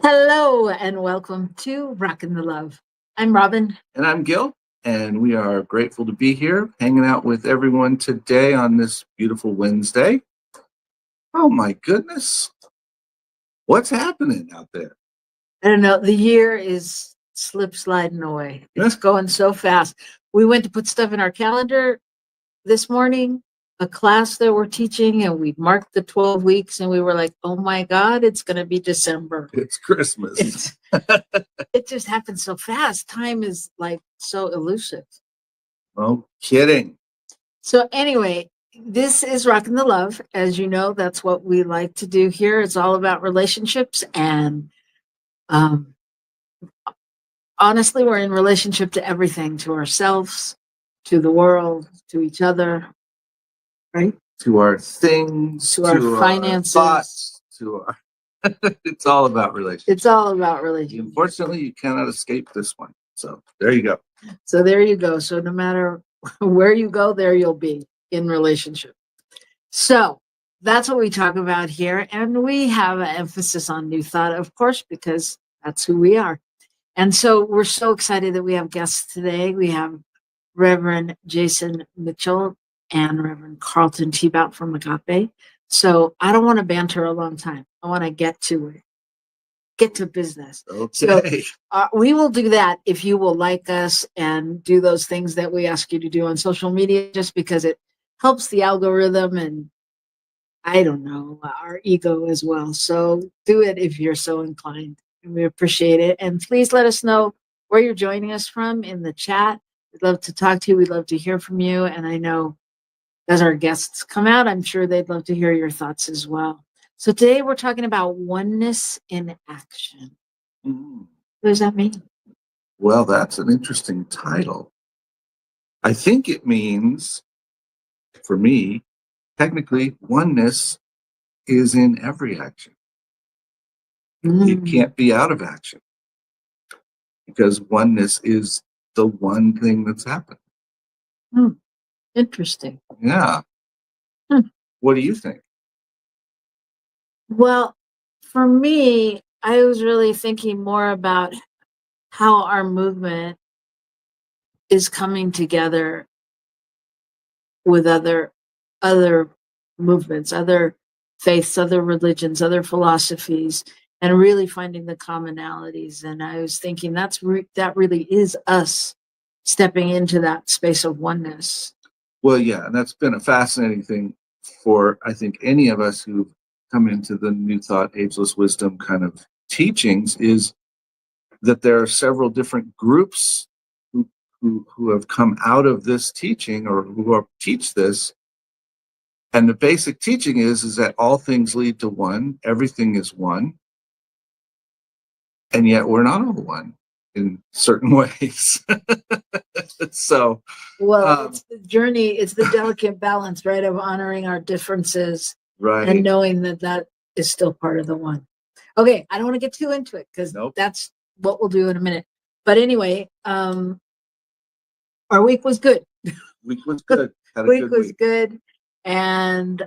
Hello and welcome to Rockin' the Love. I'm Robyn. And I'm Gil, and we are grateful to be here hanging out with everyone today on this beautiful Wednesday. Oh my goodness. What's happening out there? I don't know, the year is sliding away. It's going so fast. We went to put stuff in our calendar this morning, a class that we're teaching, and we marked the 12 weeks, and we were like, oh my God, it's going to be December. It's Christmas. It just happens so fast. Time is like so elusive. No kidding. So anyway, this is Rockin' the Love. As you know, that's what we like to do here. It's all about relationships. And honestly, we're in relationship to everything, to ourselves, to the world, to each other, right? To our things, to our finances, our thoughts, to our it's all about relationships. It's all about relationships. Unfortunately, you cannot escape this one. So there you go. So there you go. So no matter where you go, there you'll be in relationship. So that's what we talk about here. And we have an emphasis on New Thought, of course, because that's who we are. And so we're so excited that we have guests today. We have Reverend Jason Mitchell and Reverend Carlton Teabout from Agape. So I don't want to banter a long time. I want to get to it. Get to business. Okay. So we will do that if you will like us and do those things that we ask you to do on social media, just because it helps the algorithm and I don't know, our ego as well. So do it if you're so inclined. And we appreciate it. And please let us know where you're joining us from in the chat. We'd love to talk to you. We'd love to hear from you. And I know as our guests come out, I'm sure they'd love to hear your thoughts as well. So today we're talking about oneness in action. What does that mean? Well, that's an interesting title. I think it means, for me, technically, oneness is in every action. It can't be out of action because oneness is the one thing that's happened. Interesting. Yeah. What do you think? Well, for me, I was really thinking more about how our movement is coming together with other movements, other faiths, other religions, other philosophies, and really finding the commonalities. And I was thinking that really is us stepping into that space of oneness. Well, yeah, and that's been a fascinating thing for, I think, any of us who've come into the New Thought, Ageless Wisdom kind of teachings, is that there are several different groups who have come out of this teaching or who teach this. And the basic teaching is that all things lead to one, everything is one, and yet we're not all one in certain ways. So, it's the journey, it's the delicate balance, right, of honoring our differences, right, and knowing that is still part of the one. Okay, I don't want to get too into it because that's what we'll do in a minute. But anyway, our week was good. Week was good. Week was good. And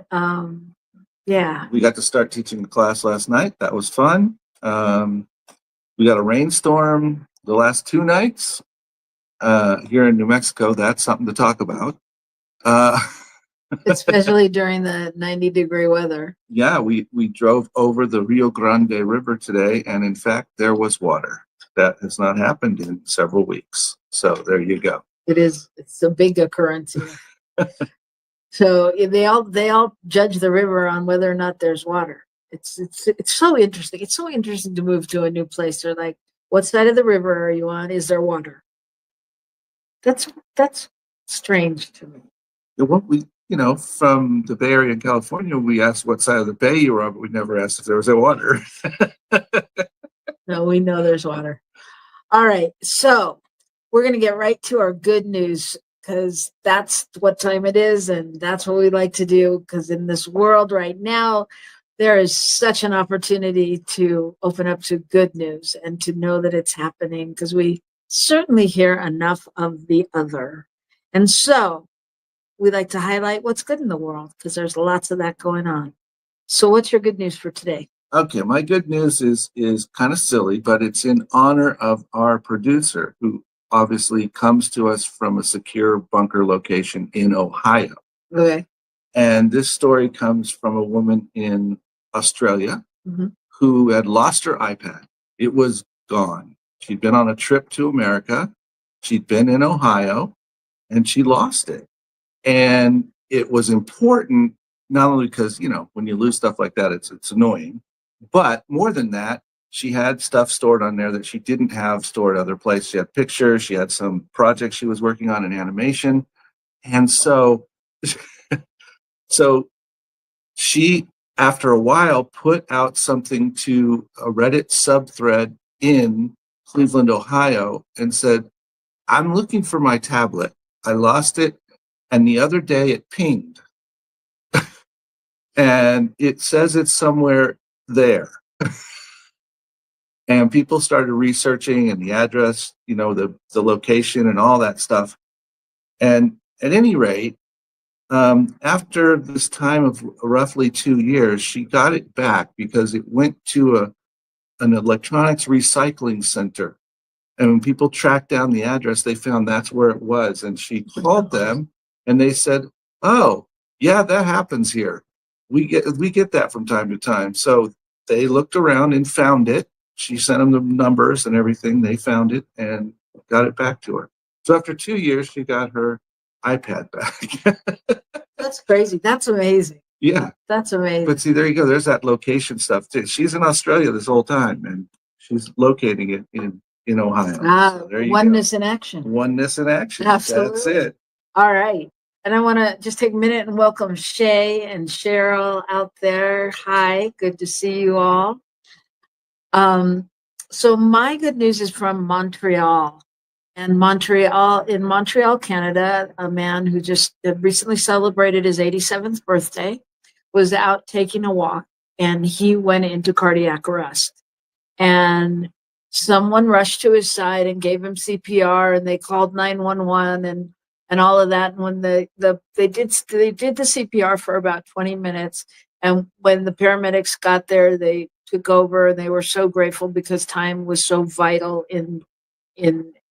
yeah. We got to start teaching the class last night. That was fun. We got a rainstorm the last 2 nights here in New Mexico. That's something to talk about. Especially during the 90-degree weather. Yeah, we drove over the Rio Grande River today, and in fact, there was water. That has not happened in several weeks. So there you go. It's a big occurrence here. So they all judge the river on whether or not there's water. It's so interesting. It's so interesting to move to a new place. They're like, what side of the river are you on? Is there water? That's strange to me. Well, from the Bay Area in California, we asked what side of the bay you were on, but we never asked if there was water. No, we know there's water. All right. So we're going to get right to our good news because that's what time it is. And that's what we like to do. Because in this world right now, there is such an opportunity to open up to good news and to know that it's happening, because we certainly hear enough of the other. And so we like to highlight what's good in the world because there's lots of that going on. So what's your good news for today? Okay, my good news is kind of silly, but it's in honor of our producer, who obviously comes to us from a secure bunker location in Ohio. Okay. And this story comes from a woman in Australia Mm-hmm. who had lost her iPad. It was gone. She'd been on a trip to America. She'd been in Ohio, and she lost it. And it was important, not only because, when you lose stuff like that, it's annoying, but more than that, she had stuff stored on there that she didn't have stored other places. She had pictures, she had some projects she was working on in animation. And so, so she, after a while, put out something to a Reddit subthread in Cleveland, Ohio, and said, I'm looking for my tablet. I lost it. And the other day it pinged. And it says it's somewhere there. And people started researching and the address, the location and all that stuff. And at any rate, after this time of roughly 2 years, she got it back because it went to an electronics recycling center. And when people tracked down the address, they found that's where it was. And she called them and they said, oh, yeah, that happens here. We get that from time to time. So they looked around and found it. She sent them the numbers and everything. They found it and got it back to her. So after 2 years, she got her iPad back. That's crazy. That's amazing. Yeah. That's amazing. But see, there you go. There's that location stuff too. She's in Australia this whole time and she's locating it in Ohio. So oneness in action. Oneness in action. Absolutely. That's it. All right. And I want to just take a minute and welcome Shay and Cheryl out there. Hi, good to see you all. So my good news is from Montreal. And in Montreal, Canada, a man who just recently celebrated his 87th birthday was out taking a walk and he went into cardiac arrest. And someone rushed to his side and gave him CPR and they called 911 and all of that. And when they did the CPR for about 20 minutes. And when the paramedics got there, they took over and they were so grateful because time was so vital in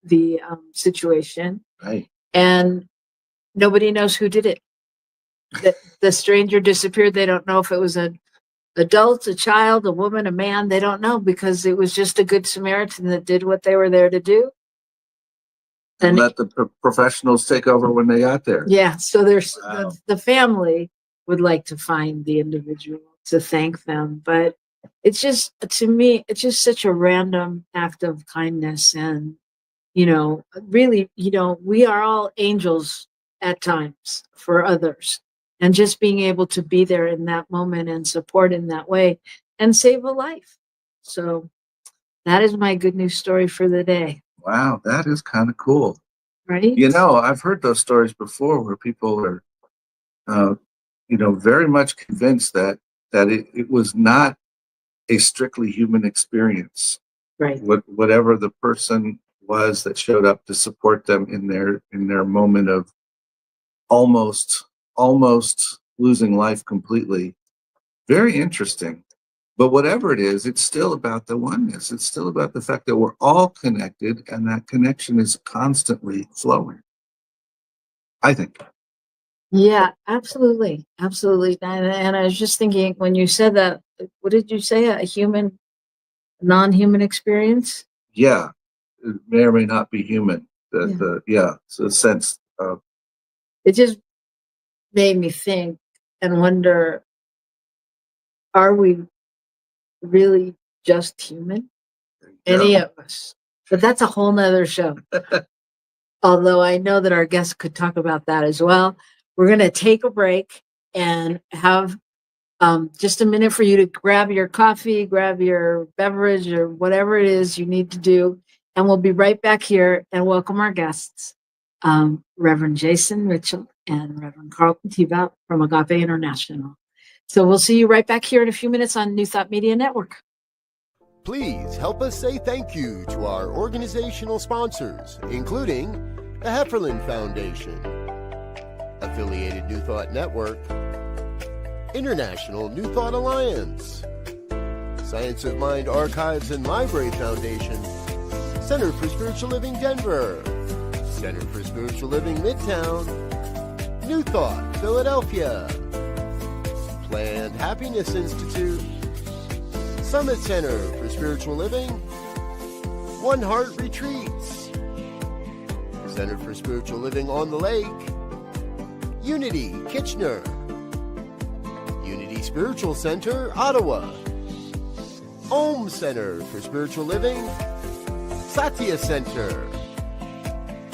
the situation. Right. And nobody knows who did it. The stranger disappeared. They don't know if it was an adult, a child, a woman, a man. They don't know because it was just a good Samaritan that did what they were there to do. And let the professionals take over when they got there. Yeah. So there's the family would like to find the individual to thank them. But it's just, to me, it's just such a random act of kindness. And, really, we are all angels at times for others. And just being able to be there in that moment and support in that way and save a life. So that is my good news story for the day. Wow, that is kind of cool. Right? I've heard those stories before where people are, very much convinced that it was not a strictly human experience. Right. Whatever the person was that showed up to support them in their moment of almost losing life completely. Very interesting. But whatever it is, it's still about the oneness. It's still about the fact that we're all connected and that connection is constantly flowing, I think. Yeah, absolutely. Absolutely. And I was just thinking when you said that, what did you say? A non-human experience? Yeah. It may or may not be human. So the sense of. It just made me think and wonder, are we really just human? Any of us? But that's a whole nother show. Although I know that our guests could talk about that as well. We're going to take a break and have just a minute for you to grab your coffee, grab your beverage, or whatever it is you need to do. And we'll be right back here and welcome our guests, Reverend Jason Mitchell and Reverend Carlton Teabout from Agape International. So we'll see you right back here in a few minutes on New Thought Media Network. Please help us say thank you to our organizational sponsors, including the Hefferland Foundation, Affiliated New Thought Network, International New Thought Alliance, Science of Mind Archives and Library Foundation, Center for Spiritual Living Denver, Center for Spiritual Living Midtown, New Thought Philadelphia, Planned Happiness Institute, Summit Center for Spiritual Living, One Heart Retreats, Center for Spiritual Living on the Lake, Unity Kitchener, Unity Spiritual Center Ottawa, Om Center for Spiritual Living, Satya Center,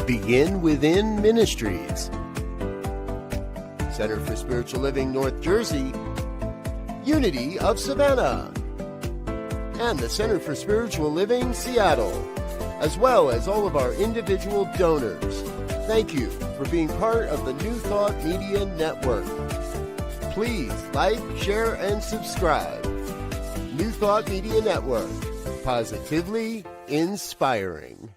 Begin Within Ministries, Center for Spiritual Living North Jersey, Unity of Savannah, and the Center for Spiritual Living Seattle, as well as all of our individual donors. Thank you for being part of the New Thought Media Network. Please like, share, and subscribe. New Thought Media Network, positively inspiring.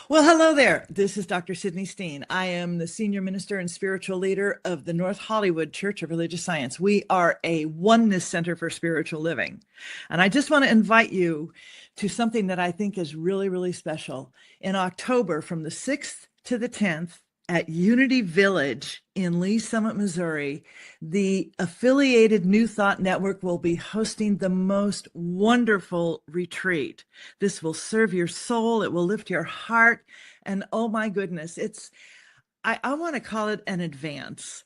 Well, hello there. This is Dr. Sydney Steen. I am the senior minister and spiritual leader of the North Hollywood Church of Religious Science. We are a oneness center for spiritual living. And I just want to invite you to something that I think is really, really special. In October, from the 6th to the 10th, at Unity Village in Lee Summit, Missouri, the affiliated New Thought Network will be hosting the most wonderful retreat. This will serve your soul. It will lift your heart. And oh my goodness, I want to call it an advance.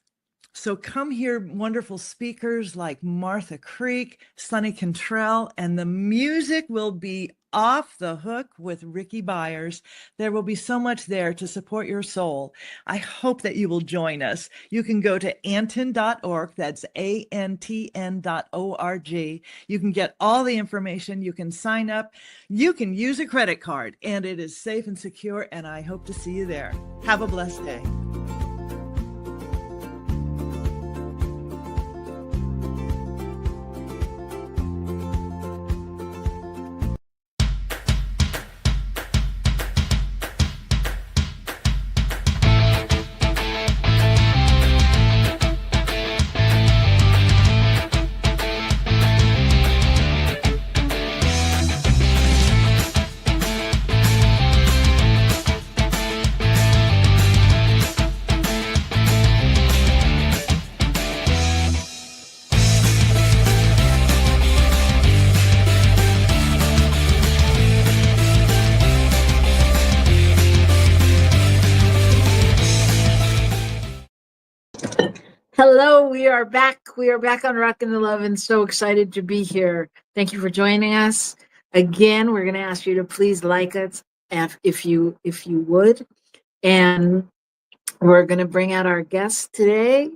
So come hear wonderful speakers like Martha Creek, Sonny Cantrell, and the music will be off the hook with Ricky Byers. There will be so much there to support your soul. I hope that you will join us. You can go to antn.org. That's antn.org. You can get all the information. You can sign up. You can use a credit card, and it is safe and secure, and I hope to see you there. Have a blessed day. Hello, we are back. We are back on Rockin' 11. So excited to be here. Thank you for joining us. Again, we're going to ask you to please like us if you would. And we're going to bring out our guests today,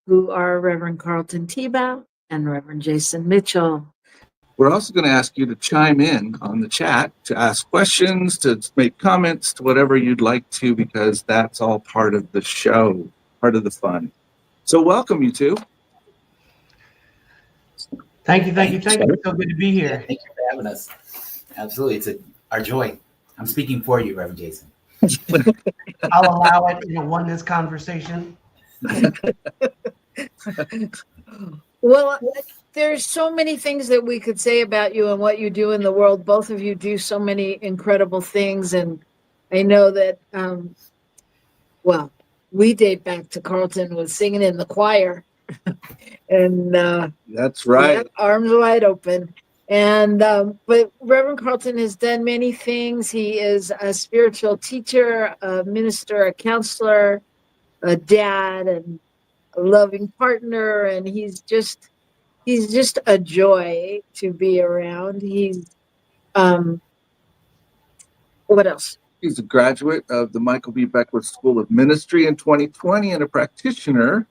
who are Reverend Carlton Teabout and Reverend Jason Mitchell. We're also going to ask you to chime in on the chat, to ask questions, to make comments, to whatever you'd like to, because that's all part of the show, part of the fun. So welcome, you two. Thank you. It's so good to be here. Thank you for having us. Absolutely. It's our joy. I'm speaking for you, Reverend Jason. I'll allow it in a oneness conversation. Well, there's so many things that we could say about you and what you do in the world. Both of you do so many incredible things. And I know that, we date back to Carlton was singing in the choir. And that's right. Arms wide open. And but Reverend Carlton has done many things. He is a spiritual teacher, a minister, a counselor, a dad, and a loving partner. And he's just a joy to be around. He's what else? He's a graduate of the Michael B. Beckwith School of Ministry in 2020 and a practitioner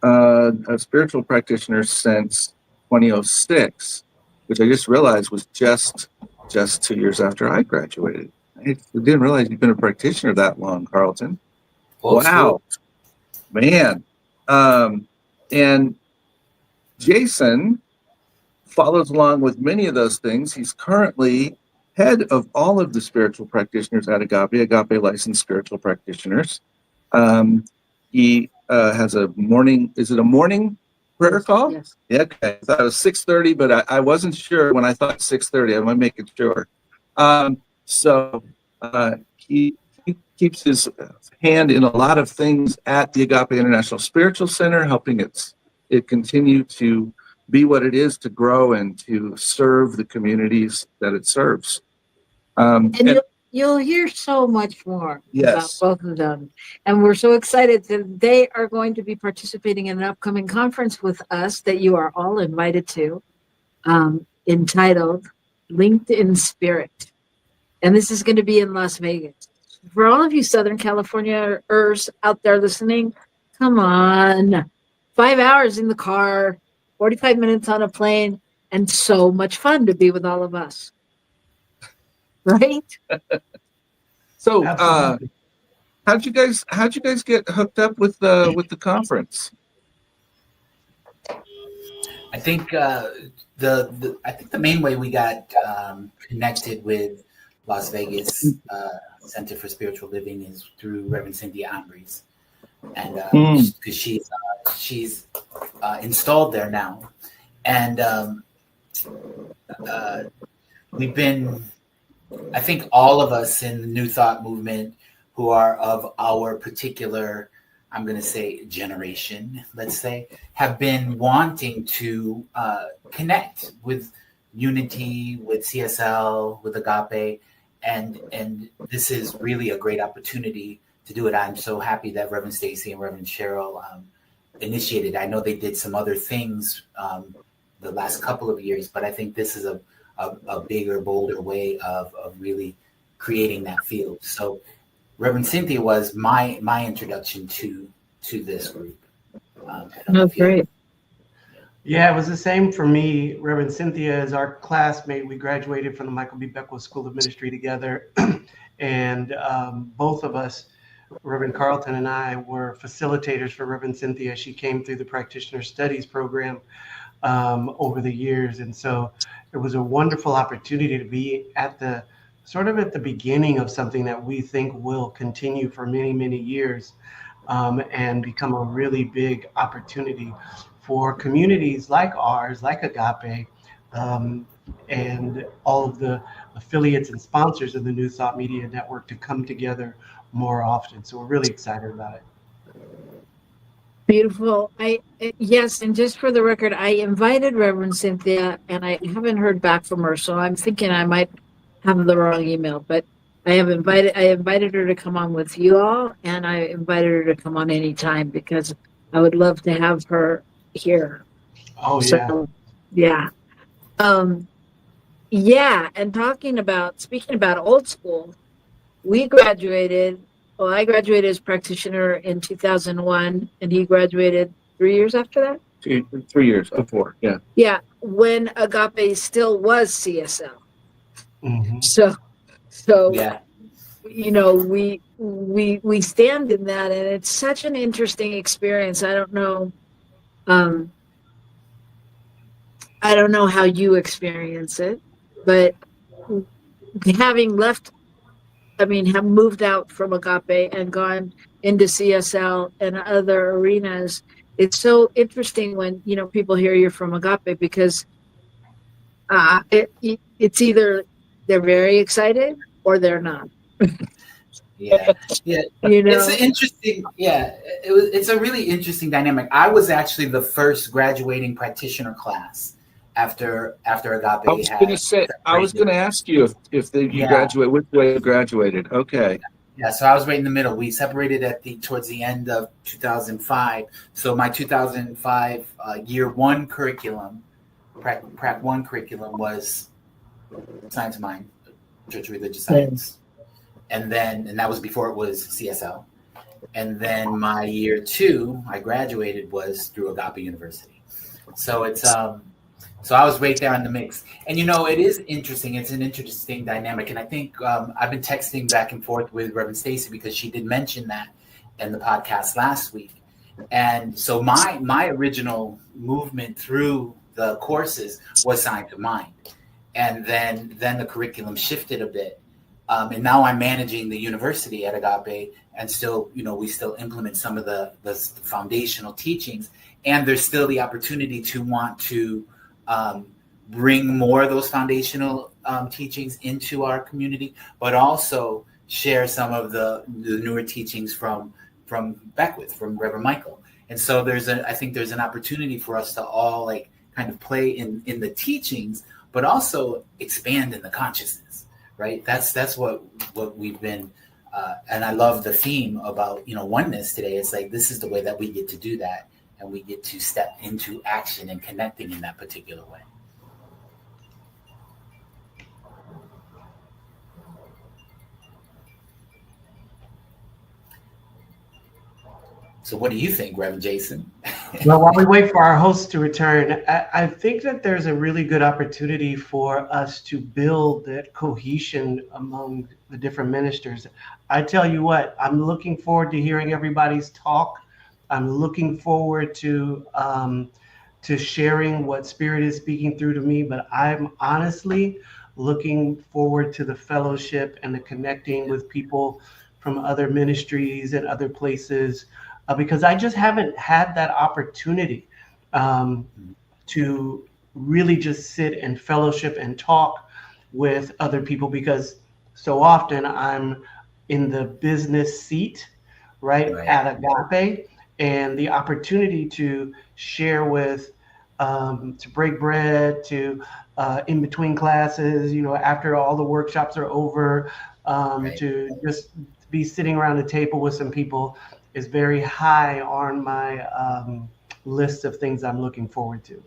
a spiritual practitioner since 2006, which I just realized was just 2 years after I graduated. I didn't realize you've been a practitioner that long, Carlton. Old Wow, school. man. And Jason follows along with many of those things. He's currently head of all of the spiritual practitioners at Agape licensed spiritual practitioners. He has a morning, is it a morning prayer call? Yes. Yeah, okay. I thought it was 6:30, but I wasn't sure when I thought 6:30. I want to make it sure. So he keeps his hand in a lot of things at the Agape International Spiritual Center, helping it continue to be what it is, to grow and to serve the communities that it serves. And you'll hear so much more Yes. about both of them. And we're so excited that they are going to be participating in an upcoming conference with us that you are all invited to, entitled Linked in Spirit. And this is going to be in Las Vegas. For all of you Southern Californians out there listening, come on. 5 hours in the car, 45 minutes on a plane, and so much fun to be with all of us. Right? So, Absolutely. how'd you guys get hooked up with the conference? I think the main way we got connected with Las Vegas Center for Spiritual Living is through Reverend Cynthia Ambries, and because she's installed there now, and we've been, I think all of us in the New Thought movement who are of our particular, I'm going to say generation, let's say, have been wanting to connect with Unity, with CSL, with Agape, and this is really a great opportunity to do it. I'm so happy that Reverend Stacy and Reverend Cheryl initiated. I know they did some other things the last couple of years, but I think this is a bigger, bolder way of really creating that field. So Reverend Cynthia was my introduction to this group. Oh, great. Yeah, it was the same for me. Reverend Cynthia is our classmate. We graduated from the Michael B. Beckwith School of Ministry together. And both of us, Reverend Carlton and I, were facilitators for Reverend Cynthia. She came through the Practitioner Studies program over the years. And so it was a wonderful opportunity to be at the beginning of something that we think will continue for many, many years, and become a really big opportunity for communities like ours, like Agape, and all of the affiliates and sponsors of the New Thought Media Network to come together more often. So we're really excited about it. Beautiful. Yes, and just for the record, I invited Reverend Cynthia, and I haven't heard back from her, so I'm thinking I might have the wrong email. But I invited her to come on with you all, and I invited her to come on anytime because I would love to have her here. Oh, yeah. So, yeah. Yeah, and speaking about old school, I graduated as practitioner in 2001, and he graduated 3 years after that? 3 years, 4, yeah. Yeah, when Agape still was CSL. Mm-hmm. So Yeah. you know, we stand in that, and it's such an interesting experience. I don't know how you experience it, but having have moved out from Agape and gone into CSL and other arenas, it's so interesting when, people hear you're from Agape, because it's either they're very excited or they're not. Yeah. It's an interesting. Yeah, it's a really interesting dynamic. I was actually the first graduating practitioner class after Agape. I was going to ask you if you graduate, which way you graduated. Okay. Yeah, so I was right in the middle. We separated towards the end of 2005. So my 2005 year one curriculum, Prac 1 curriculum, was Science of Mind, Church of Religious Science. And that was before it was CSL. And then my year 2, I graduated, was through Agape University. So it's so I was right there in the mix. And it is interesting. It's an interesting dynamic. And I think I've been texting back and forth with Reverend Stacy because she did mention that in the podcast last week. And so my original movement through the courses was Science of Mind. And then the curriculum shifted a bit. And now I'm managing the university at Agape, and still, we still implement some of the foundational teachings. And there's still the opportunity to want to bring more of those foundational teachings into our community, but also share some of the newer teachings from Beckwith, from Reverend Michael. And so I think there's an opportunity for us to all kind of play in the teachings, but also expand in the consciousness, right? That's what we've been, and I love the theme about, oneness today. It's like, this is the way that we get to do that. And we get to step into action and connecting in that particular way. So what do you think, Reverend Jason? Well, while we wait for our host to return, I think that there's a really good opportunity for us to build that cohesion among the different ministers. I tell you what, I'm looking forward to hearing everybody's talk. I'm looking forward to sharing what Spirit is speaking through to me, but I'm honestly looking forward to the fellowship and the connecting with people from other ministries and other places, because I just haven't had that opportunity to really just sit and fellowship and talk with other people, because so often I'm in the business seat, right. At Agape. And the opportunity to share with, to break bread, to in between classes, after all the workshops are over, to just be sitting around a table with some people is very high on my list of things I'm looking forward to.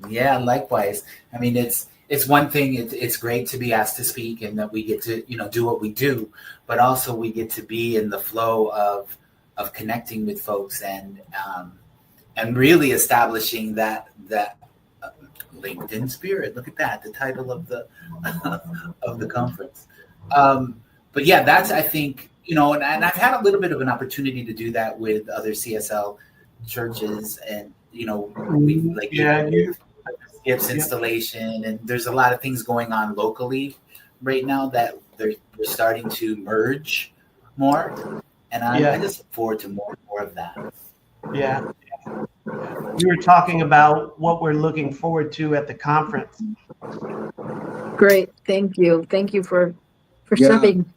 Yeah, likewise. I mean, it's one thing. It's great to be asked to speak and that we get to, do what we do, but also we get to be in the flow of connecting with folks and really establishing that LinkedIn spirit. Look at that, the title of the of the conference. But yeah, that's, I think, and I've had a little bit of an opportunity to do that with other CSL churches, and Skip's installation, and there's a lot of things going on locally right now that they're starting to merge more. And I just look forward to more of that. Yeah. We were talking about what we're looking forward to at the conference. Great. Thank you. Thank you for stepping.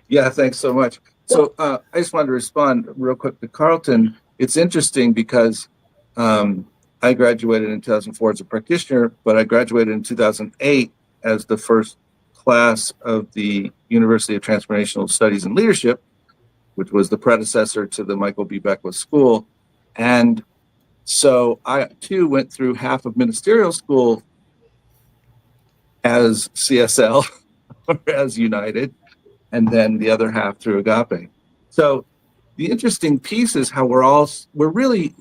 Yeah, thanks so much. So I just wanted to respond real quick to Carlton. It's interesting because I graduated in 2004 as a practitioner, but I graduated in 2008 as the first class of the University of Transformational Studies and Leadership, which was the predecessor to the Michael B. Beckwith School. And so I, too, went through half of ministerial school as CSL, or as United, and then the other half through Agape. So the interesting piece is how we're really,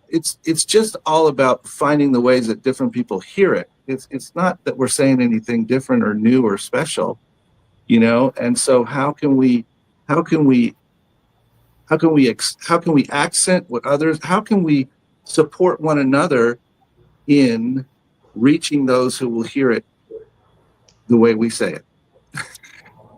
it's just all about finding the ways that different people hear it. It's not that we're saying anything different or new or special, and so how can we accent what others, how can we support one another in reaching those who will hear it the way we say it?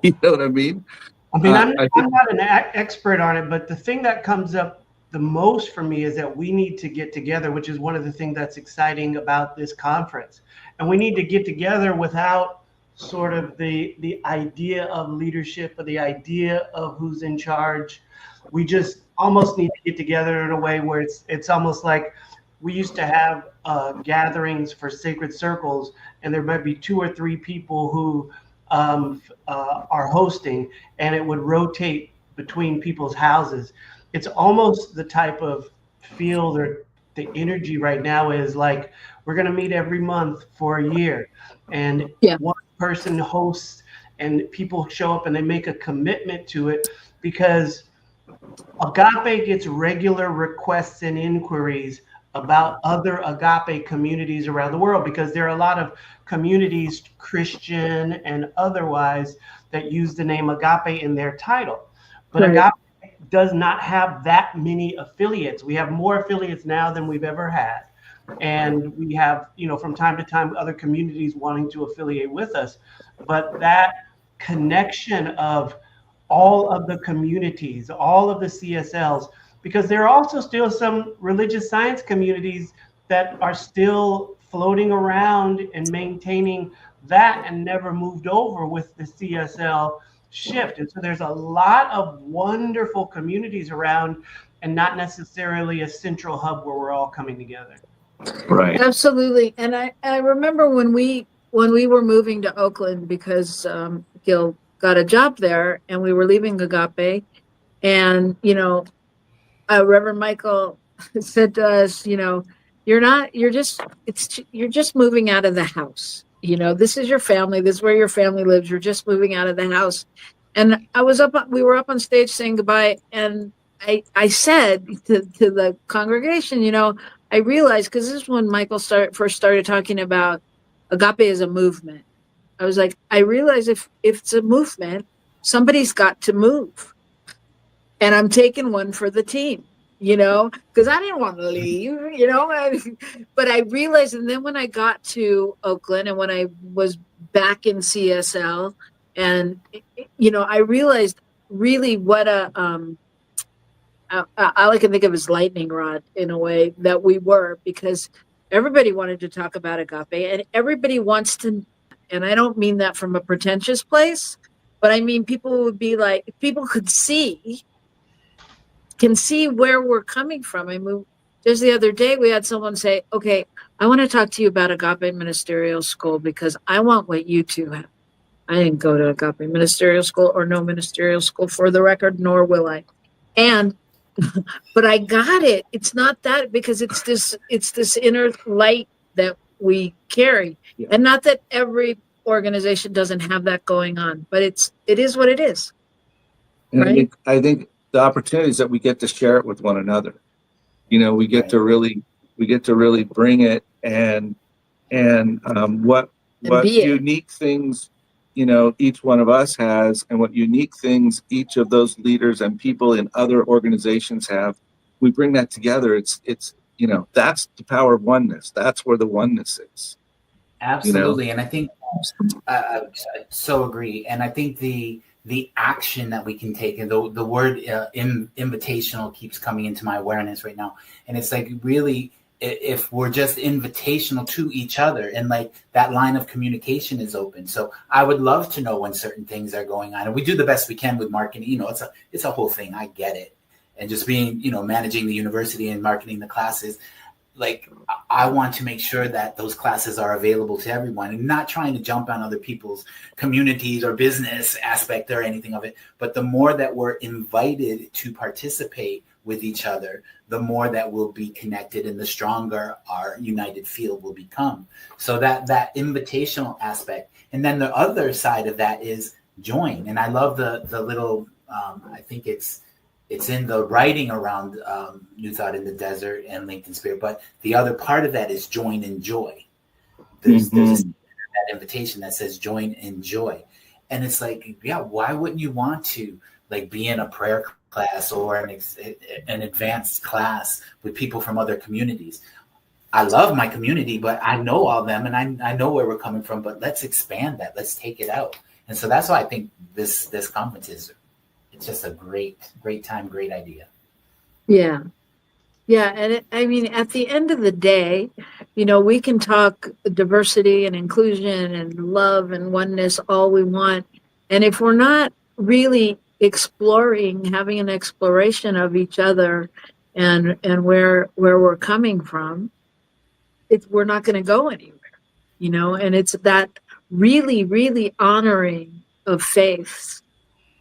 You know what I mean? I'm not an expert on it, but the thing that comes up the most for me is that we need to get together, which is one of the things that's exciting about this conference. And we need to get together without sort of the idea of leadership or the idea of who's in charge. We just almost need to get together in a way where it's almost like we used to have gatherings for sacred circles, and there might be 2 or 3 people who are hosting, and it would rotate between people's houses. It's almost the type of feel or the energy right now is like we're going to meet every month for a year, and one person hosts and people show up and they make a commitment to it, because Agape gets regular requests and inquiries about other agape communities around the world, because there are a lot of communities, Christian and otherwise, that use the name agape in their title. But Right. agape does not have that many affiliates. We have more affiliates now than we've ever had. And we have, from time to time, other communities wanting to affiliate with us. But that connection of all of the communities, all of the CSLs, because there are also still some religious science communities that are still floating around and maintaining that and never moved over with the CSL shift. And so there's a lot of wonderful communities around, and not necessarily a central hub where we're all coming together. Right. Absolutely. And I remember when we were moving to Oakland, because Gil got a job there and we were leaving Agape, and Reverend Michael said to us, you're just moving out of the house. This is your family. This is where your family lives. You're just moving out of the house. And we were up on stage saying goodbye. And I said to the congregation, I realized, because this is when Michael first started talking about agape as a movement. I was like, I realize if it's a movement, somebody's got to move. And I'm taking one for the team, because I didn't want to leave, but I realized, and then when I got to Oakland and when I was back in CSL, and, I realized really what all I can think of is lightning rod, in a way, that we were, because everybody wanted to talk about agape and everybody wants to, and I don't mean that from a pretentious place, but I mean, people would be like, if people can see where we're coming from. I mean, just the other day we had someone say, okay, I want to talk to you about Agape Ministerial School because I want what you two have. I didn't go to Agape Ministerial School, or no ministerial school, for the record, nor will I. And but I got it. It's not that, because it's this inner light that we carry. Yeah. And not that every organization doesn't have that going on, but it is what it is. And Right? I think the opportunities that we get to share it with one another, we get to really bring it, and what be it. unique things, each one of us has, and what unique things each of those leaders and people in other organizations have. We bring that together. It's that's the power of oneness. That's where the oneness is. Absolutely. And I think I so agree. And I think the action that we can take, and the word invitational keeps coming into my awareness right now. And it's like, really, if we're just invitational to each other, and like that line of communication is open. So I would love to know when certain things are going on, and we do the best we can with marketing. It's a whole thing. I get it. And just being, managing the university and marketing the classes, like, I want to make sure that those classes are available to everyone, and not trying to jump on other people's communities or business aspect or anything of it. But the more that we're invited to participate with each other, the more that we'll be connected, and the stronger our united field will become. So that invitational aspect. And then the other side of that is join. And I love the little, I think it's in the writing around New Thought in the Desert and Linked in Spirit. But the other part of that is join in joy. There's that invitation that says join in joy. And it's like, yeah, why wouldn't you want to like be in a prayer class or an advanced class with people from other communities? I love my community, but I know all of them, and I know where we're coming from, but let's expand that. Let's take it out. And so that's why I think this conference it's just a great time, great idea. Yeah. And I mean, at the end of the day, we can talk diversity and inclusion and love and oneness all we want. And if we're not really having an exploration of each other and where we're coming from, we're not going to go anywhere, and it's that really, really honoring of faiths,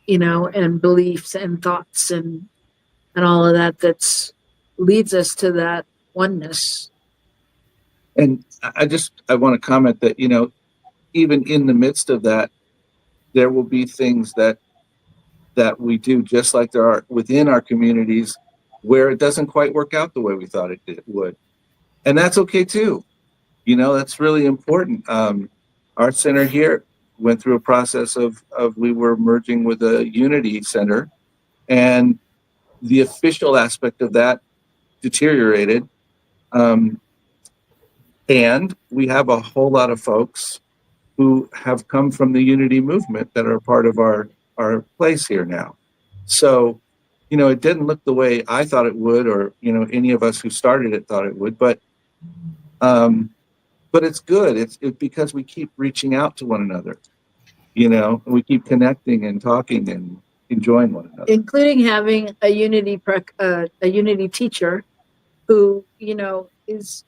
and beliefs and thoughts and all of that leads us to that oneness. And I want to comment that, even in the midst of that, there will be things that that we do, just like there are within our communities where it doesn't quite work out the way we thought it would. And that's okay too. That's really important. Our center here went through a process of we were merging with a Unity Center, and the official aspect of that deteriorated. And we have a whole lot of folks who have come from the Unity movement that are part of our place here now. So, it didn't look the way I thought it would, or, any of us who started it thought it would, but it's good. It's because we keep reaching out to one another, we keep connecting and talking and enjoying one another. Including having a Unity teacher who, is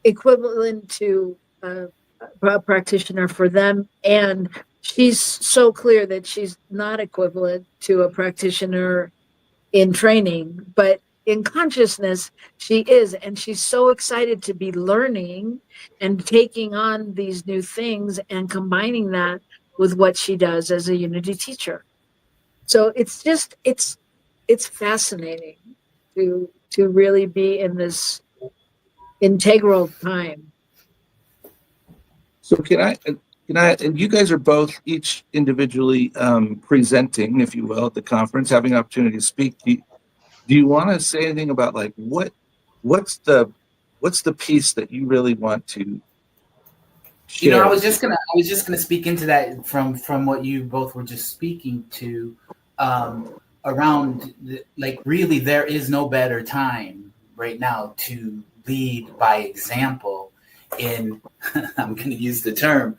equivalent to a practitioner for them, and she's so clear that she's not equivalent to a practitioner in training, but in consciousness she is, and she's so excited to be learning and taking on these new things and combining that with what she does as a Unity teacher. So it's fascinating to really be in this integral time. So can I, and you guys are both each individually presenting, if you will, at the conference, having an opportunity to speak. Do you want to say anything about like what's the piece that you really want to share? I was just gonna speak into that from what you both were just speaking to, around really there is no better time right now to lead by example in I'm going to use the term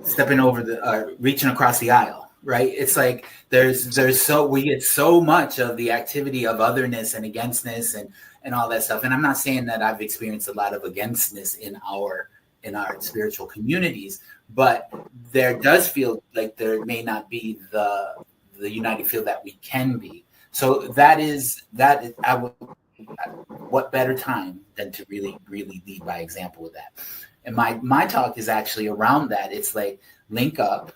stepping over reaching across the aisle, right? It's like we get so much of the activity of otherness and againstness and all that stuff. And I'm not saying that I've experienced a lot of againstness in our spiritual communities, but there does feel like there may not be the united feel that we can be. So that is what better time than to really, really lead by example with that. And my talk is actually around that. It's like link up.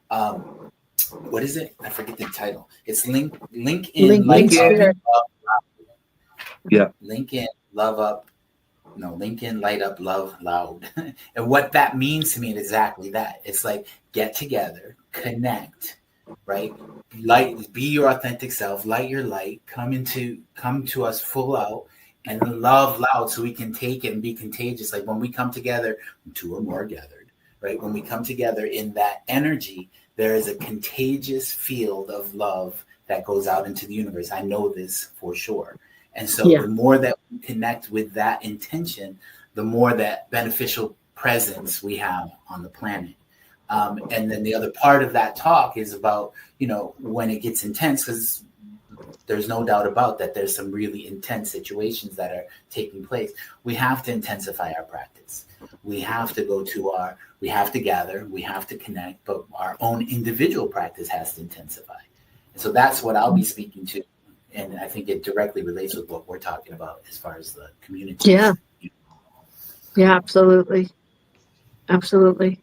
What is it? I forget the title. It's link in, light up. Yeah. Link in, love up. No, link in, light up, love loud. And what that means to me is exactly that. It's like get together, connect, right? Light, be your authentic self, light your light, come to us full out and love loud so we can take it and be contagious. Like when we come together, two or more gathered, right? When we come together in that energy, there is a contagious field of love that goes out into the universe. I know this for sure. And so the more that we connect with that intention, the more that beneficial presence we have on the planet. And then the other part of that talk is about, when it gets intense, because there's no doubt about that there's some really intense situations that are taking place. We have to intensify our practice. We have to we have to gather, we have to connect, but our own individual practice has to intensify. And so that's what I'll be speaking to. And I think it directly relates with what we're talking about as far as the community. Yeah. Yeah, absolutely. Absolutely.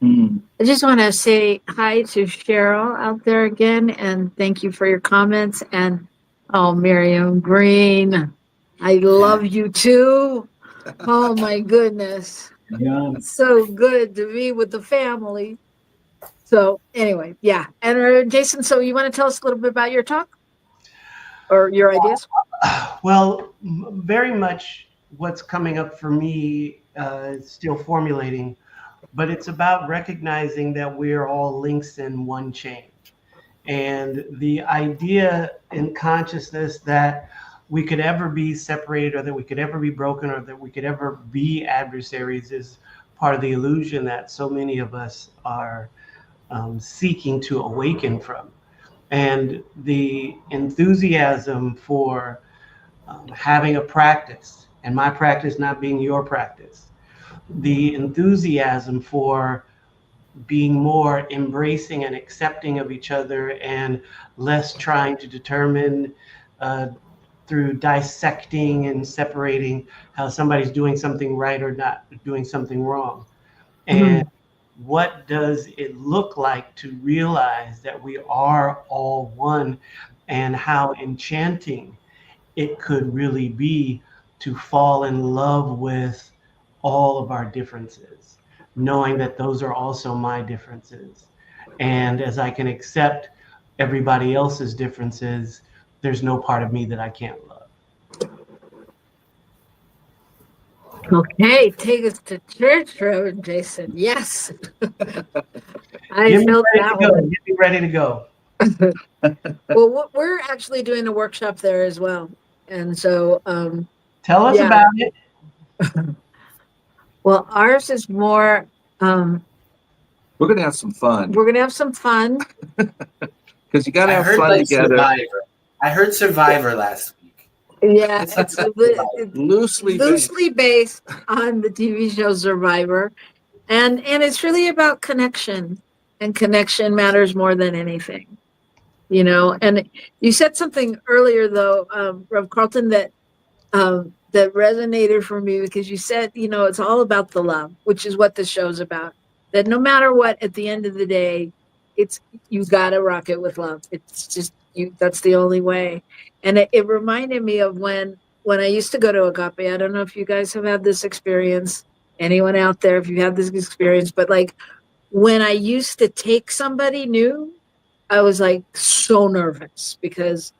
I just want to say hi to Cheryl out there again, and thank you for your comments. And Miriam Green, I love you too. Oh my goodness. Yeah. It's so good to be with the family. So anyway, yeah. And Jason, so you want to tell us a little bit about your talk or your ideas? Well, very much what's coming up for me is still formulating, but it's about recognizing that we're all links in one chain. And the idea in consciousness that we could ever be separated, or that we could ever be broken, or that we could ever be adversaries is part of the illusion that so many of us are seeking to awaken from. And the enthusiasm for having a practice, and my practice not being your practice, the enthusiasm for being more embracing and accepting of each other and less trying to determine through dissecting and separating how somebody's doing something right or not doing something wrong. And what does it look like to realize that we are all one, and how enchanting it could really be to fall in love with all of our differences, knowing that those are also my differences. And as I can accept everybody else's differences, there's no part of me that I can't love. Okay, take us to church, Robyn Jason. Yes. I Get me felt ready that to go. one. Get me ready to go. Well, we're actually doing a workshop there as well. And so, Tell us yeah. about it. Well, ours is more, We're going to have some fun we're going to have some fun. because you got to I have heard fun like together. Survivor. I heard Survivor last week. Yeah, It's it's like loosely based on the TV show Survivor. And it's really about connection, and connection matters more than anything, you know. And you said something earlier though, Rev Carlton, that that resonated for me, because you said, you know, it's all about the love, which is what the show's about. That no matter what, at the end of the day, it's, you gotta rock it with love. It's just you, that's the only way. And it reminded me of when I used to go to Agape. I don't know if you guys have had this experience, anyone out there, if you have this experience, but like when I used to take somebody new, I was like so nervous because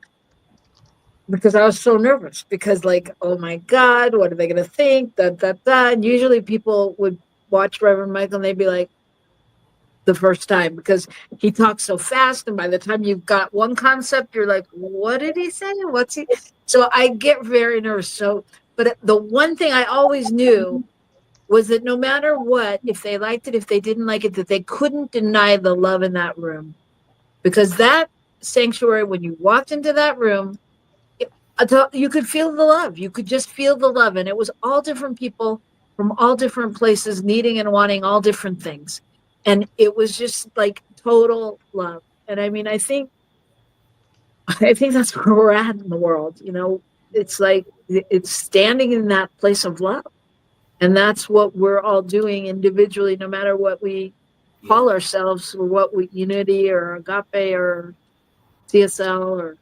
I was so nervous, because like, oh my God, what are they going to think? And usually people would watch Reverend Michael and they'd be like, the first time, because he talks so fast. And by the time you've got one concept, you're like, what did he say? What's he? So I get very nervous. So, but the one thing I always knew was that no matter what, if they liked it, if they didn't like it, that they couldn't deny the love in that room. Because that sanctuary, when you walked into that room, you could feel the love. You could just feel the love. And it was all different people from all different places, needing and wanting all different things. And it was just like total love. And I mean, I think that's where we're at in the world. You know, it's like, it's standing in that place of love. And that's what we're all doing individually, no matter what we call ourselves, or what we, Unity or Agape or CSL or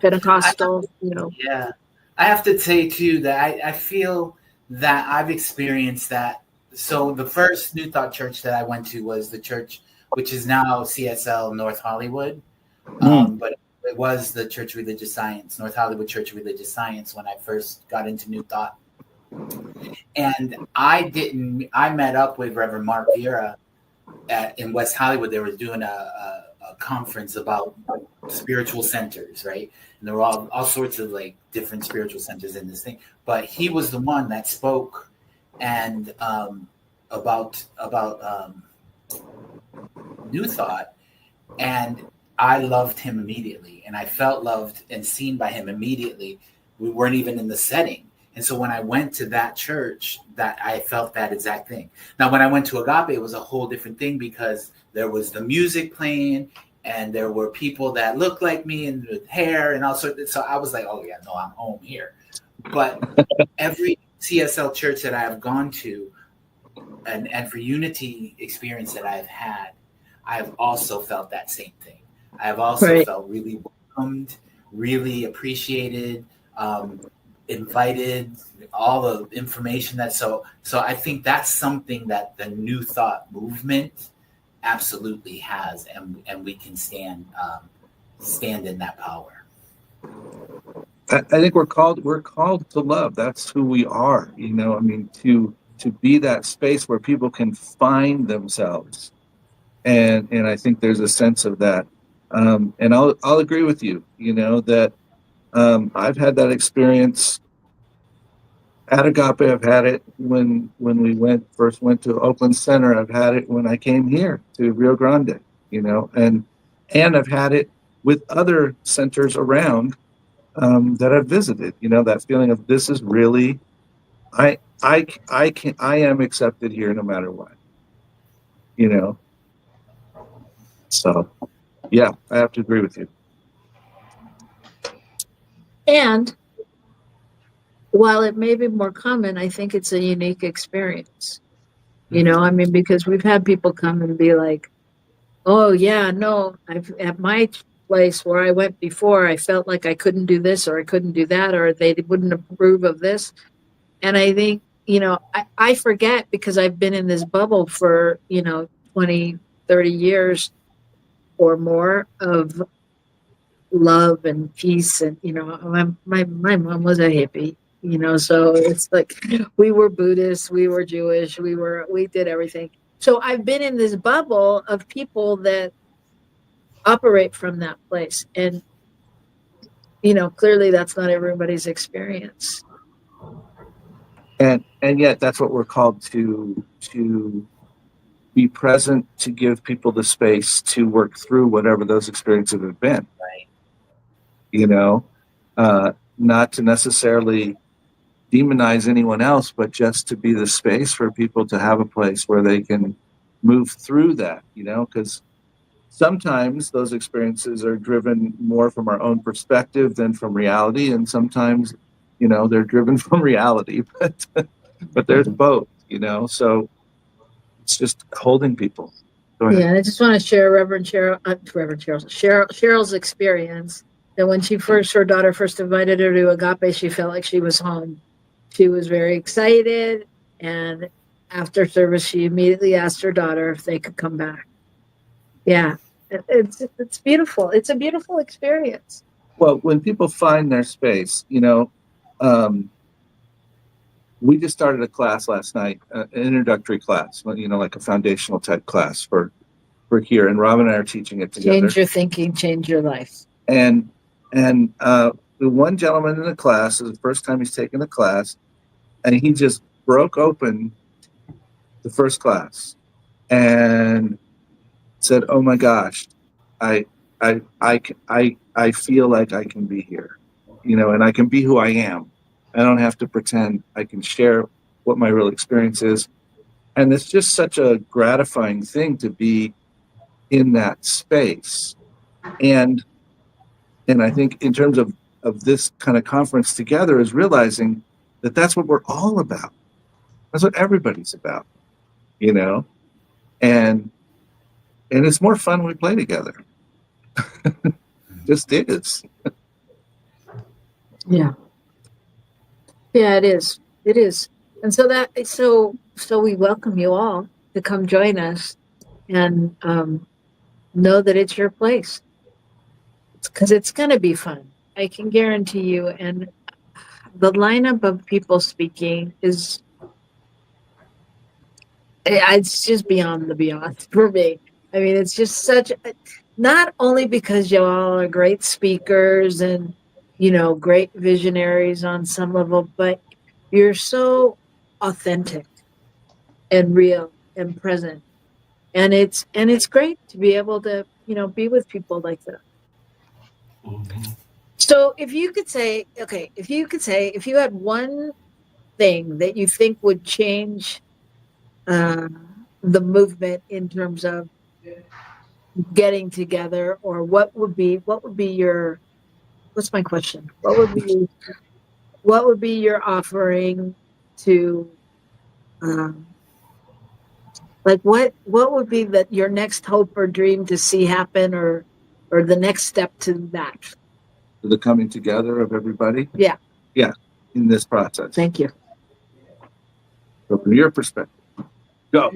Pentecostal, you know. Yeah. I have to say too that I feel that I've experienced that. So the first New Thought church that I went to was the church, which is now CSL North Hollywood. But it was the Church of Religious Science, North Hollywood Church of Religious Science, when I first got into New Thought. And I met up with Reverend Mark Vieira in West Hollywood. They were doing a conference about spiritual centers, right? And there were all sorts of like different spiritual centers in this thing. But he was the one that spoke and about New Thought, and I loved him immediately, and I felt loved and seen by him immediately. We weren't even in the setting. And so when I went to that church, that I felt that exact thing. Now, when I went to Agape, it was a whole different thing, because there was the music playing and there were people that looked like me and with hair and all sorts of, so I was like, oh yeah, no, I'm home here. But every CSL church that I have gone to, and for Unity experience that I've had, I have also felt that same thing. I have also felt really welcomed, really appreciated, invited, all the information that so I think that's something that the New Thought movement absolutely has, and we can stand in that power. I think we're called to love. That's who we are, you know. I mean, to be that space where people can find themselves, and I think there's a sense of that. And I'll agree with you, you know, that I've had that experience at Agape. I've had it when we first went to Oakland Center. I've had it when I came here to Rio Grande, you know, and I've had it with other centers around that I've visited. You know, that feeling of, this is really, I am accepted here no matter what, you know. So yeah, I have to agree with you. And while it may be more common, I think it's a unique experience. I mean, because we've had people come and be like, oh yeah, no, I've at my place where I went before, I felt like I couldn't do this or I couldn't do that, or they wouldn't approve of this. And I think, I forget because I've been in this bubble for, 20, 30 years or more of love and peace. And, my mom was a hippie, so it's like we were Buddhists, we were Jewish, we did everything. So I've been in this bubble of people that operate from that place. And, clearly that's not everybody's experience. And yet that's what we're called to be present, to give people the space to work through whatever those experiences have been. Right. Not to necessarily demonize anyone else, but just to be the space for people to have a place where they can move through that, because sometimes those experiences are driven more from our own perspective than from reality. And sometimes, they're driven from reality, but there's both, so it's just holding people. Go ahead. Yeah, and I just want to share Cheryl's experience that when her daughter first invited her to Agape, she felt like she was home. She was very excited, and after service, she immediately asked her daughter if they could come back. Yeah, it's beautiful. It's a beautiful experience. Well, when people find their space, we just started a class last night, an introductory class, like a foundational type class for here. And Robyn and I are teaching it together. Change your thinking, change your life. And the one gentleman in the class, is the first time he's taken the class, and he just broke open the first class and said, "Oh my gosh, I feel like I can be here, and I can be who I am. I don't have to pretend. I can share what my real experience is." And it's just such a gratifying thing to be in that space. And I think in terms of this kind of conference together is realizing that that's what we're all about. That's what everybody's about, and it's more fun when we play together. Just is. Yeah, it is. It is. And so we welcome you all to come join us and know that it's your place. Because it's going to be fun. I can guarantee you. And the lineup of people speaking it's just beyond the beyond for me. I mean, it's just not only because you all are great speakers and, great visionaries on some level, but you're so authentic and real and present. And it's great to be able to, be with people like that. Mm-hmm. So if you had one thing that you think would change the movement in terms of getting together, or what's my question? What would be your offering to, what would be your next hope or dream to see happen, or the next step to that? The coming together of everybody? Yeah. Yeah, in this process. Thank you. So from your perspective, go.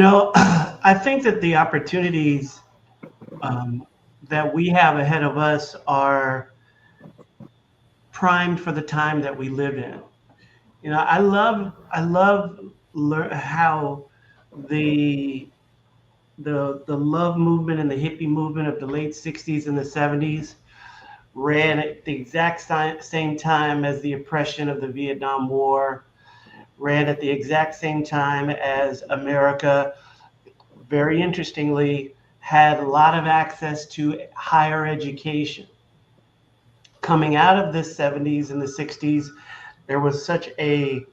I think that the opportunities that we have ahead of us are primed for the time that we live in. I love how the love movement and the hippie movement of the late 60s and the 70s ran at the exact same time as the oppression of the Vietnam War, ran at the exact same time as America, very interestingly, had a lot of access to higher education. Coming out of the 70s and the 60s, there was such a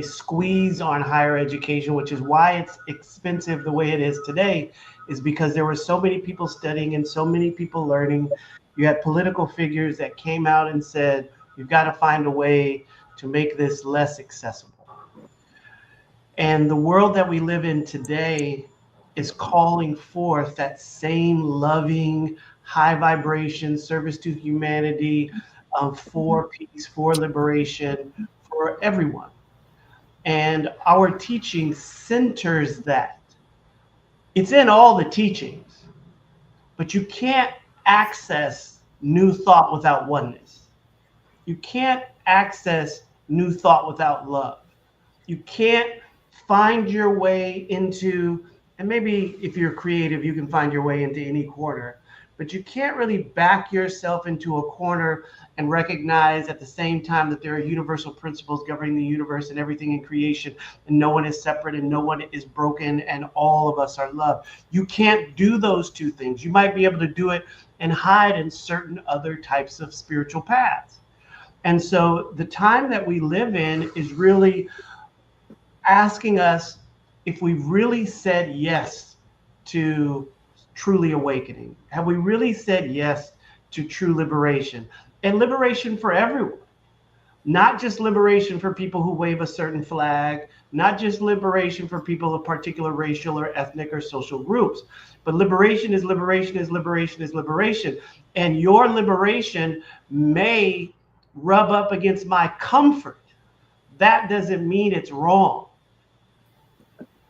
squeeze on higher education, which is why it's expensive the way it is today, is because there were so many people studying and so many people learning. You had political figures that came out and said, we've got to find a way to make this less accessible. And the world that we live in today is calling forth that same loving, high vibration service to humanity, for peace, for liberation, for everyone. And our teaching centers that. It's in all the teachings, but you can't access new thought without oneness. You can't access new thought without love. You can't find your way into, and maybe if you're creative, you can find your way into any corner, but you can't really back yourself into a corner and recognize at the same time that there are universal principles governing the universe and everything in creation, and no one is separate and no one is broken and all of us are loved. You can't do those two things. You might be able to do it and hide in certain other types of spiritual paths. And so the time that we live in is really asking us if we've really said yes to truly awakening. Have we really said yes to true liberation? And liberation for everyone, not just liberation for people who wave a certain flag, not just liberation for people of particular racial or ethnic or social groups, but liberation is liberation is liberation is liberation. And your liberation may rub up against my comfort. That doesn't mean it's wrong.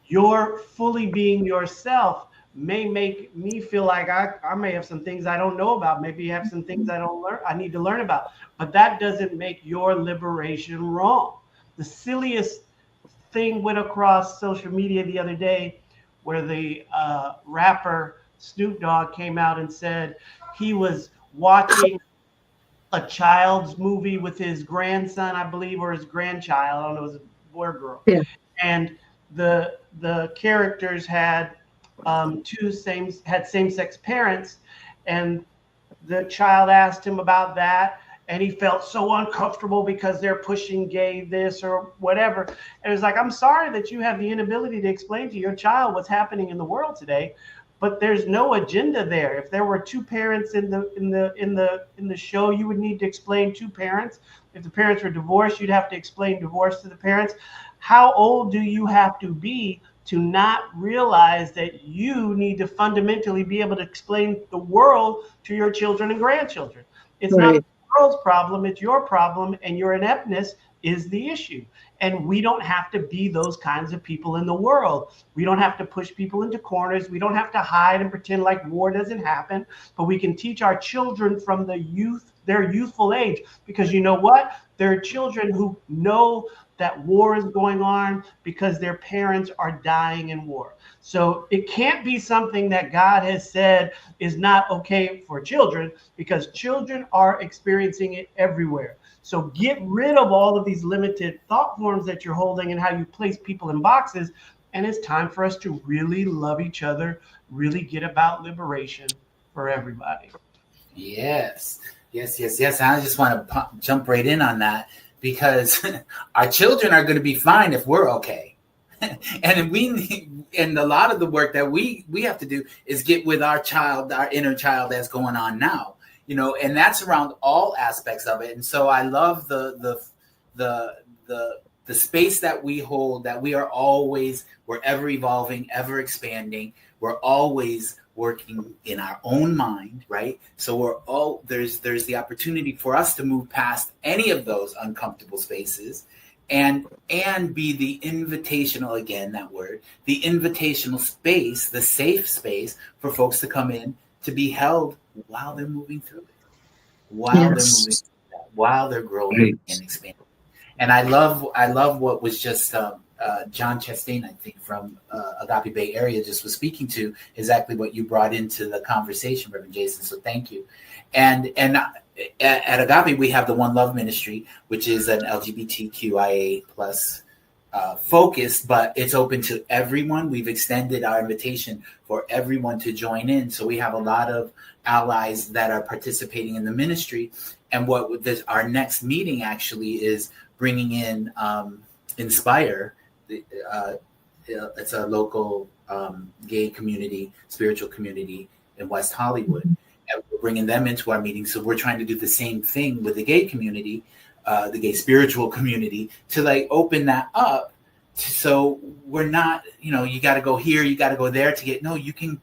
Your fully being yourself may make me feel like I may have some things I don't know about. Maybe you have some things I need to learn about. But that doesn't make your liberation wrong. The silliest thing went across social media the other day where the rapper Snoop Dogg came out and said he was watching a child's movie with his grandson, I believe, or his grandchild. I don't know, it was a boy or girl. Yeah. And the characters had same-sex parents, and the child asked him about that, and he felt so uncomfortable because they're pushing gay this or whatever. And it was like, I'm sorry that you have the inability to explain to your child what's happening in the world today, but there's no agenda there. If there were two parents in the show, you would need to explain two parents. If the parents were divorced, you'd have to explain divorce to the parents. How old do you have to be to not realize that you need to fundamentally be able to explain the world to your children and grandchildren? It's Right. not the world's problem, it's your problem, and your ineptness is the issue. And we don't have to be those kinds of people in the world. We don't have to push people into corners. We don't have to hide and pretend like war doesn't happen, but we can teach our children from their youthful age, because you know what? There are children who know that war is going on because their parents are dying in war. So it can't be something that God has said is not okay for children, because children are experiencing it everywhere. So get rid of all of these limited thought forms that you're holding and how you place people in boxes. And it's time for us to really love each other, really get about liberation for everybody. Yes. And I just want to jump right in on that, because our children are going to be fine if we're okay. And a lot of the work that we have to do is get with our child, our inner child that's going on now, and that's around all aspects of it. And so I love the space that we hold, that we're ever evolving, ever expanding. We're always working in our own mind, right? So there's the opportunity for us to move past any of those uncomfortable spaces and be the invitational, again, that word, the invitational space, the safe space for folks to come in to be held while they're moving through it, while they're growing and expanding. And I love what was just John Chastain, I think, from Agape Bay Area, just was speaking to exactly what you brought into the conversation, Reverend Jason. So thank you. And at Agape, we have the One Love Ministry, which is an LGBTQIA plus focus, but it's open to everyone. We've extended our invitation for everyone to join in. So we have a lot of allies that are participating in the ministry. And our next meeting actually is bringing in Inspire. It's a local gay community, spiritual community in West Hollywood. And we're bringing them into our meeting. So we're trying to do the same thing with the gay community the gay spiritual community, to like open that up. So we're not, you got to go here, you got to go there to get, no, you can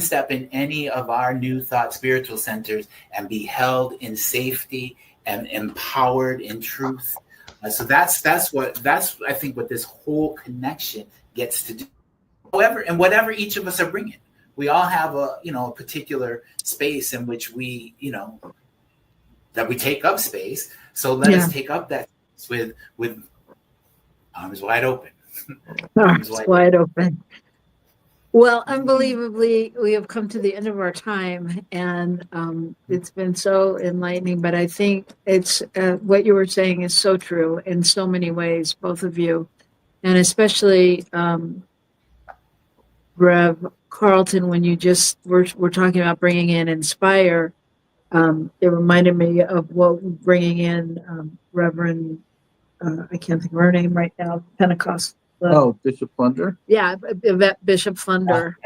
step in any of our New Thought spiritual centers and be held in safety and empowered in truth. So that's I think what this whole connection gets to do. Whatever each of us are bringing, we all have a particular space in which we, that we take up space. So let us take up that space with arms wide open. Arms wide open. Well, unbelievably, we have come to the end of our time, and it's been so enlightening. But I think it's what you were saying is so true in so many ways, both of you, and especially Rev Carlton. When you just were talking about bringing in Inspire, it reminded me of what bringing in Reverend. I can't think of her name right now. Pentecost. Bishop Plunder. Yeah, Bishop Plunder.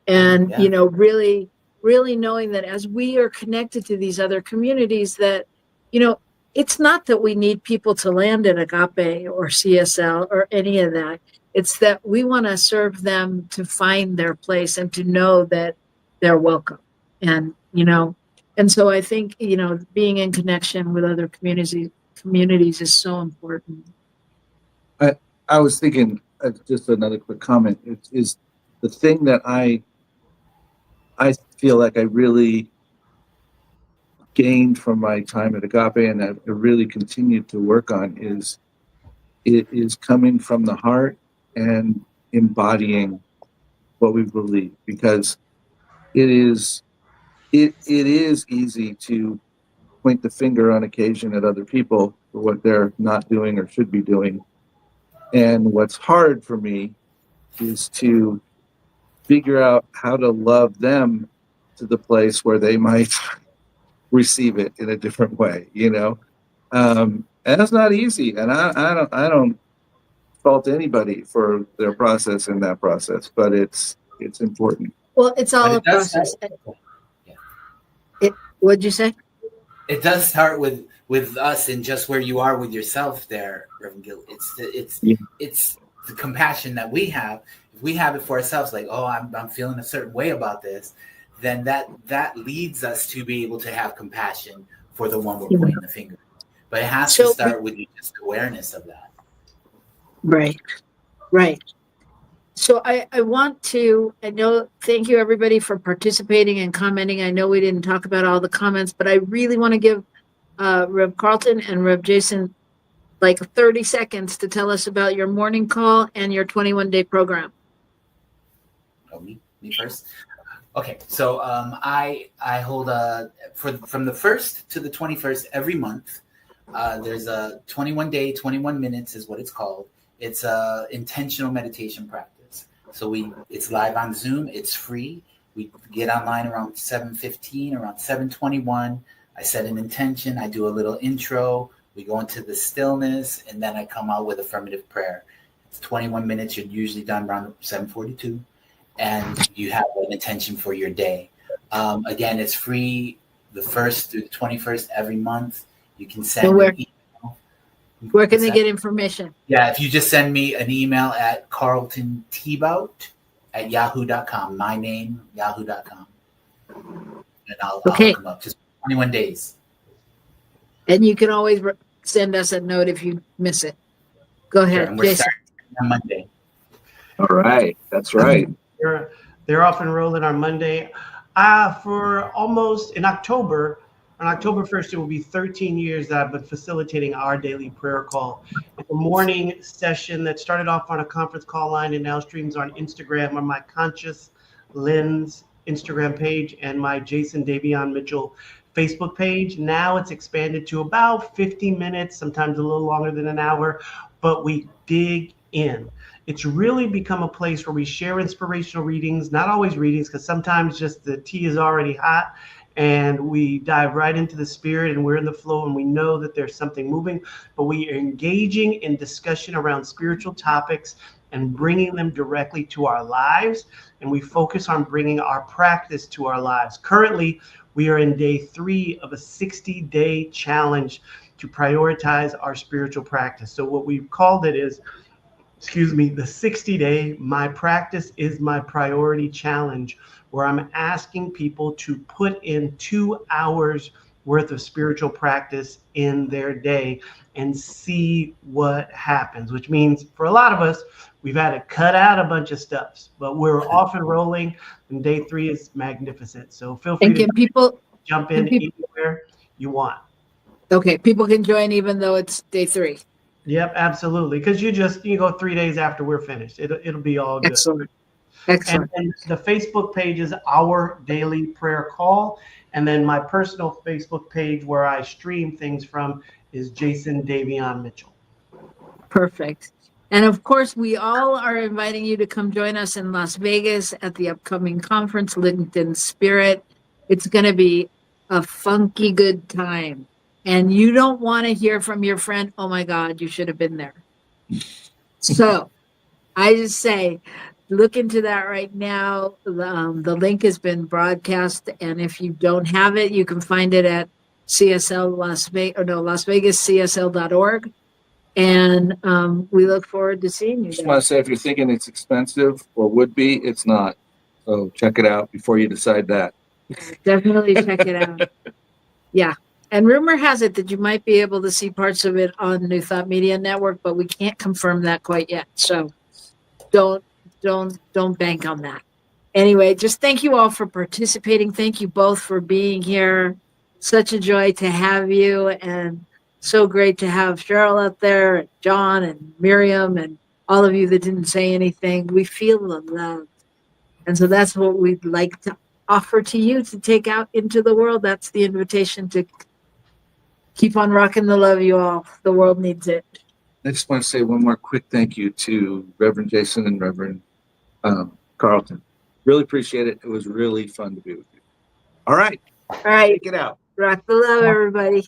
And, really, really knowing that as we are connected to these other communities that, it's not that we need people to land at Agape or CSL or any of that. It's that we want to serve them to find their place and to know that they're welcome. And, and so I think, being in connection with other communities is so important. I was thinking, just another quick comment, is the thing that I feel like I really gained from my time at Agape, and I really continued to work on, it is coming from the heart and embodying what we believe, because it is easy to point the finger on occasion at other people for what they're not doing or should be doing. And what's hard for me is to figure out how to love them to the place where they might receive it in a different way, and it's not easy. And I don't fault anybody for their process in that process, but it's important. Well, it's all a process. What'd you say? It does start with us and just where you are with yourself there, Reverend Gil. It's the compassion that we have. If we have it for ourselves, like, oh, I'm feeling a certain way about this, then that leads us to be able to have compassion for the one we're pointing the finger. But it has to start with just awareness of that. Right. So I want to, thank you everybody for participating and commenting. I know we didn't talk about all the comments, but I really want to give Rev Carlton and Rev Jason like 30 seconds to tell us about your morning call and your 21-day program. Oh, me first? Okay, so I hold from the 1st to the 21st every month. There's a 21-day, 21 minutes is what it's called. It's a intentional meditation practice. So it's live on Zoom. It's free. We get online around 7:15, around 7:21. I set an intention. I do a little intro. We go into the stillness, and then I come out with affirmative prayer. It's 21 minutes. You're usually done around 7:42, and you have an intention for your day. Again, it's free the 1st through the 21st every month. You can send an email. Where can they get information? Yeah, if you just send me an email at Carlton Teabout at yahoo.com, my name, yahoo.com. And I'll come up. Just 21 days. And you can always send us a note if you miss it. Go ahead, and we're Jason. starting on Monday. All right, that's right. They're off and rolling on Monday. For almost in October, on October 1st, it will be 13 years that I've been facilitating our daily prayer call. It's a morning session that started off on a conference call line and now streams on Instagram on my Conscious Lens Instagram page and my Jason Mitchell Facebook page. Now it's expanded to about 50 minutes, sometimes a little longer than an hour, but we dig in. It's really become a place where we share inspirational readings, not always readings, because sometimes just the tea is already hot and we dive right into the spirit and we're in the flow and we know that there's something moving, but we are engaging in discussion around spiritual topics and bringing them directly to our lives. And we focus on bringing our practice to our lives. Currently, we are in day 3 of a 60-day challenge to prioritize our spiritual practice. So what we've called it is, the 60-day My Practice is My Priority Challenge, where I'm asking people to put in 2 hours worth of spiritual practice in their day and see what happens, which means for a lot of us, we've had to cut out a bunch of stuff, but we're off and rolling, and day 3 is magnificent. So feel free And to can people, jump in anywhere you want. okay, people can join even though it's day 3. Yep, absolutely. Because you go 3 days after we're finished. It'll be all good. Excellent. Excellent. And the Facebook page is Our Daily Prayer Call. And then my personal Facebook page where I stream things from is Jason Davion Mitchell. Perfect. And of course, we all are inviting you to come join us in Las Vegas at the upcoming conference, LinkedIn Spirit. It's going to be a funky good time. And you don't want to hear from your friend, oh my God, you should have been there. So I just say, look into that right now. The link has been broadcast. And if you don't have it, you can find it at LasVegasCSL.org. And we look forward to seeing you Just there. want to say, if you're thinking it's expensive or would be, it's not. So check it out before you decide that. Definitely check it out. Yeah. And rumor has it that you might be able to see parts of it on New Thought Media Network, but we can't confirm that quite yet. So don't bank on that. Anyway, just thank you all for participating. Thank you both for being here. Such a joy to have you, and so great to have Cheryl out there, and John and Miriam, and all of you that didn't say anything. We feel the love. And so that's what we'd like to offer to you to take out into the world. That's the invitation to keep on rocking the love, you all. The world needs it. I just want to say one more quick thank you to Reverend Jason and Reverend Carlton. Really appreciate it. It was really fun to be with you. All right. All right. Take it out. Rock the love, everybody.